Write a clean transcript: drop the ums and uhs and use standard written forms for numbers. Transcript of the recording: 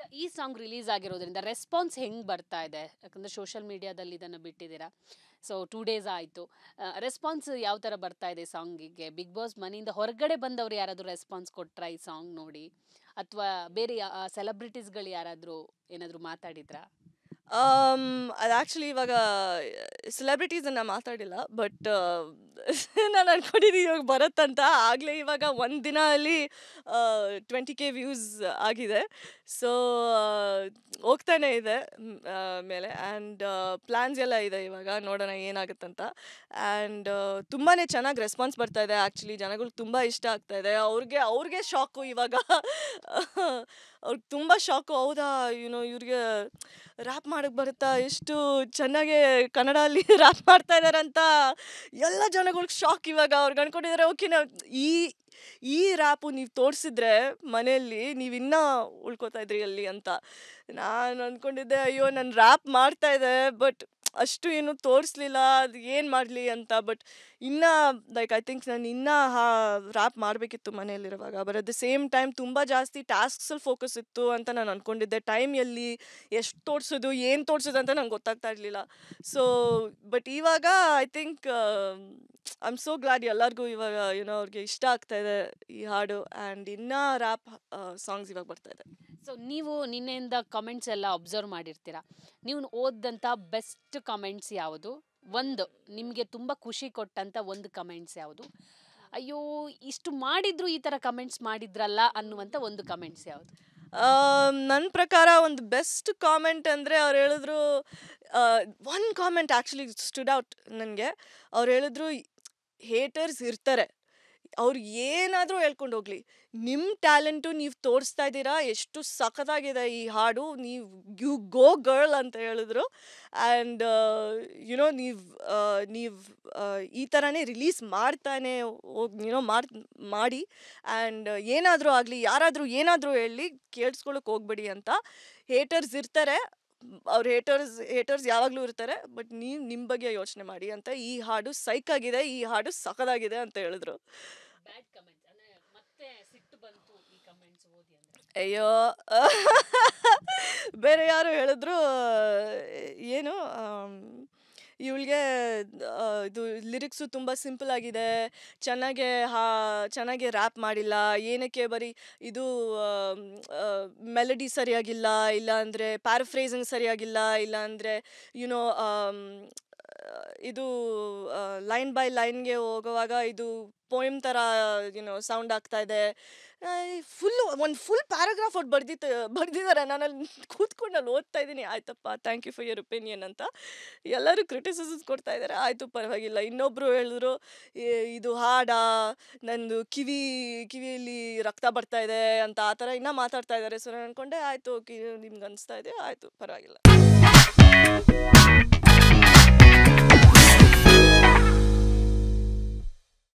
ಈಗ ಈ song release ಆಗಿರೋದ್ರಿಂದ ರೆಸ್ಪಾನ್ಸ್ ಹೆಂಗ್ ಬರ್ತಾ ಇದೆ? ಯಾಕಂದ್ರೆ ಸೋಷಿಯಲ್ ಮೀಡಿಯಾದಲ್ಲಿ ಇದನ್ನು ಬಿಟ್ಟಿದ್ದೀರಾ, ಸೊ 2 ಡೇಸ್ ಆಯಿತು. ರೆಸ್ಪಾನ್ಸ್ ಯಾವ ಥರ ಬರ್ತಾ ಇದೆ ಸಾಂಗಿಗೆ? ಬಿಗ್ ಬಾಸ್ ಮನೆಯಿಂದ ಹೊರಗಡೆ ಬಂದವರು ಯಾರಾದರೂ ರೆಸ್ಪಾನ್ಸ್ ಕೊಟ್ರಾ ಈ ಸಾಂಗ್ ನೋಡಿ? ಅಥವಾ ಬೇರೆ ಸೆಲೆಬ್ರಿಟೀಸ್ಗಳು ಯಾರಾದರೂ ಏನಾದರೂ ಮಾತಾಡಿದ್ರಾ? ಅದು ಆ್ಯಕ್ಚುಲಿ ಇವಾಗ ಸೆಲೆಬ್ರಿಟೀಸನ್ನು ಮಾತಾಡಿಲ್ಲ, ಬಟ್ ನಾನು ಅನ್ಕೊಂಡಿದ್ದೀನಿ ಇವಾಗ ಬರುತ್ತಂತ. ಆಗಲೇ ಇವಾಗ ಒಂದು ದಿನ ಅಲ್ಲಿ 20K ವ್ಯೂಸ್ ಆಗಿದೆ. ಸೊ ಹೋಗ್ತಾನೆ ಇದೆ ಮೇಲೆ. ಆ್ಯಂಡ್ ಪ್ಲ್ಯಾನ್ಸ್ ಎಲ್ಲ ಇದೆ, ಇವಾಗ ನೋಡೋಣ ಏನಾಗುತ್ತಂತ. ಆ್ಯಂಡ್ ತುಂಬಾ ಚೆನ್ನಾಗಿ ರೆಸ್ಪಾನ್ಸ್ ಬರ್ತಾ ಇದೆ. ಆ್ಯಕ್ಚುಲಿ ಜನಗಳಿಗೆ ತುಂಬ ಇಷ್ಟ ಆಗ್ತಾ ಇದೆ. ಅವ್ರಿಗೆ ಶಾಕು ಇವಾಗ. ಅವ್ರಿಗೆ ತುಂಬ ಶಾಕು. ಹೌದಾ, ಇವ್ರಿಗೆ ರ್ಯಾಪ್ ಮಾಡೋಕ್ಕೆ ಬರುತ್ತಾ, ಎಷ್ಟು ಚೆನ್ನಾಗಿ ಕನ್ನಡಲ್ಲಿ ರ್ಯಾಪ್ ಮಾಡ್ತಾ ಇದ್ದಾರಂತ ಎಲ್ಲ ಜನಗಳಿಗೆ ಶಾಕ್. ಇವಾಗ ಅವ್ರಿಗೆ ಅನ್ಕೊಂಡಿದ್ದಾರೆ, ಓಕೆ ಈ ರ್ಯಾಪು ನೀವು ತೋರಿಸಿದ್ರೆ ಮನೆಯಲ್ಲಿ ನೀವು ಇನ್ನೂ ಉಳ್ಕೋತಾ ಇದ್ರಿ ಅಲ್ಲಿ ಅಂತ. ನಾನು ಅಂದ್ಕೊಂಡಿದ್ದೆ, ಅಯ್ಯೋ ನಾನು ರ್ಯಾಪ್ ಮಾಡ್ತಾ ಇದ್ದೆ, ಬಟ್ ಅಷ್ಟು ಏನು ತೋರಿಸ್ಲಿಲ್ಲ, ಅದು ಏನು ಮಾಡಲಿ ಅಂತ. ಬಟ್ ಇನ್ನೂ ಲೈಕ್ ಐ ಥಿಂಕ್ ನಾನು ಇನ್ನೂ ರ್ಯಾಪ್ ಮಾಡಬೇಕಿತ್ತು ಮನೆಯಲ್ಲಿರುವಾಗ. But at the same time ತುಂಬ ಜಾಸ್ತಿ ಟಾಸ್ಕ್ಸಲ್ಲಿ ಫೋಕಸ್ ಇತ್ತು ಅಂತ ನಾನು ಅಂದ್ಕೊಂಡಿದ್ದೆ. ಟೈಮ್ ಎಲ್ಲಿ, ಎಷ್ಟು ತೋರಿಸೋದು, ಏನು ತೋರಿಸೋದು ಅಂತ ನಂಗೆ ಗೊತ್ತಾಗ್ತಾ ಇರಲಿಲ್ಲ. ಸೊ ಬಟ್ ಇವಾಗ I think I am so glad ಎಲ್ಲರಿಗೂ ಇವಾಗ ಅವ್ರಿಗೆ ಇಷ್ಟ ಆಗ್ತಾ ಇದೆ ಈ ಹಾಡು. ಆ್ಯಂಡ್ ಇನ್ನೂ ರ್ಯಾಪ್ ಸಾಂಗ್ಸ್ ಇವಾಗ ಬರ್ತಾ ಇದೆ. ಸೊ ನೀವು ನಿನ್ನೆಯಿಂದ ಕಮೆಂಟ್ಸ್ ಎಲ್ಲ ಅಬ್ಸರ್ವ್ ಮಾಡಿರ್ತೀರಾ. ನೀವು ಓದಿದಂಥ ಬೆಸ್ಟ್ ಕಮೆಂಟ್ಸ್ ಯಾವುದು? ಒಂದು ನಿಮಗೆ ತುಂಬ ಖುಷಿ ಕೊಟ್ಟಂಥ ಒಂದು ಕಮೆಂಟ್ಸ್ ಯಾವುದು? ಅಯ್ಯೋ ಇಷ್ಟು ಮಾಡಿದ್ರು ಈ ಥರ ಕಮೆಂಟ್ಸ್ ಮಾಡಿದ್ರಲ್ಲ ಅನ್ನುವಂಥ ಒಂದು ಕಮೆಂಟ್ಸ್ ಯಾವುದು? ನನ್ನ ಪ್ರಕಾರ ಒಂದು ಬೆಸ್ಟ್ ಕಾಮೆಂಟ್ ಅಂದರೆ ಅವ್ರು ಹೇಳಿದ್ರು, one comment actually stood out ನನಗೆ. ಅವ್ರು ಹೇಳಿದ್ರು, ಹೇಟರ್ಸ್ ಇರ್ತಾರೆ, ಅವ್ರು ಏನಾದರೂ ಹೇಳ್ಕೊಂಡು ಹೋಗಲಿ, ನಿಮ್ಮ ಟ್ಯಾಲೆಂಟು ನೀವು ತೋರಿಸ್ತಾ ಇದ್ದೀರಾ, ಎಷ್ಟು ಸಖತ್ತಾಗಿದೆ ಈ ಹಾಡು, ಯು ಗೋ ಗರ್ಲ್ ಅಂತ ಹೇಳಿದ್ರು. ಆ್ಯಂಡ್ ನೀವು ಈ ಥರನೇ ರಿಲೀಸ್ ಮಾಡ್ತಾನೆ ಮಾಡಿ. ಆ್ಯಂಡ್ ಏನಾದರೂ ಆಗಲಿ, ಯಾರಾದರೂ ಏನಾದರೂ ಹೇಳಲಿ, ಕೇಳಿಸ್ಕೊಳಕ್ಕೆ ಹೋಗ್ಬೇಡಿ ಅಂತ. ಹೇಟರ್ಸ್ ಇರ್ತಾರೆ, ಅವ್ರ ಹೇಟರ್ಸ್ ಯಾವಾಗಲೂ ಇರ್ತಾರೆ, ಬಟ್ ನೀವು ನಿಮ್ಮ ಬಗ್ಗೆ ಯೋಚನೆ ಮಾಡಿ ಅಂತ. ಈ ಹಾಡು ಸೈಕಾಗಿದೆ, ಈ ಹಾಡು ಸಖತ್ತಾಗಿದೆ ಅಂತ ಹೇಳಿದ್ರು. ಅಯ್ಯೋ ಬೇರೆ ಯಾರು ಹೇಳಿದ್ರು, ಏನು ಇವಳಿಗೆ ಇದು ಲಿರಿಕ್ಸು ತುಂಬ ಸಿಂಪಲ್ ಆಗಿದೆ, ಚೆನ್ನಾಗೆ ರ್ಯಾಪ್ ಮಾಡಿಲ್ಲ, ಏನಕ್ಕೆ ಬರೀ ಇದು ಮೆಲಡಿ ಸರಿಯಾಗಿಲ್ಲ, ಇಲ್ಲ ಅಂದರೆ ಪ್ಯಾರಫ್ರೇಸಿಂಗ್ ಸರಿಯಾಗಿಲ್ಲ, ಇಲ್ಲ ಅಂದರೆ ಇದು ಲೈನ್ ಬೈ ಲೈನ್ಗೆ ಹೋಗುವಾಗ ಇದು ಪೋಯಮ್ ಥರ ಸೌಂಡ್ ಆಗ್ತಾ ಇದೆ. ಒಂದು ಫುಲ್ ಪ್ಯಾರಾಗ್ರಾಫ್ ಅವ್ರು ಬರ್ದಿದ್ದಾರೆ. ನಾನು ಅಲ್ಲಿ ಕೂತ್ಕೊಂಡು ಅಲ್ಲಿ ಓದ್ತಾ ಇದ್ದೀನಿ. ಆಯ್ತಪ್ಪ, thank you for your opinion ಅಂತ. ಎಲ್ಲರೂ ಕ್ರಿಟಿಸಿಸಮ್ಸ್ ಕೊಡ್ತಾ ಇದ್ದಾರೆ. ಆಯಿತು, ಪರವಾಗಿಲ್ಲ. ಇನ್ನೊಬ್ಬರು ಹೇಳಿದ್ರು, ಇದು ಹಾಡಾ, ನಂದು ಕಿವಿಯಲ್ಲಿ ರಕ್ತ ಬರ್ತಾ ಇದೆ ಅಂತ, ಆ ಥರ ಇನ್ನೂ ಮಾತಾಡ್ತಾ ಇದ್ದಾರೆ. ಸೊ ನಾನು ಅಂದ್ಕೊಂಡೆ, ಆಯಿತು, ನಿಮ್ಗೆ ಅನಿಸ್ತಾ ಇದೆ, ಆಯಿತು, ಪರವಾಗಿಲ್ಲ.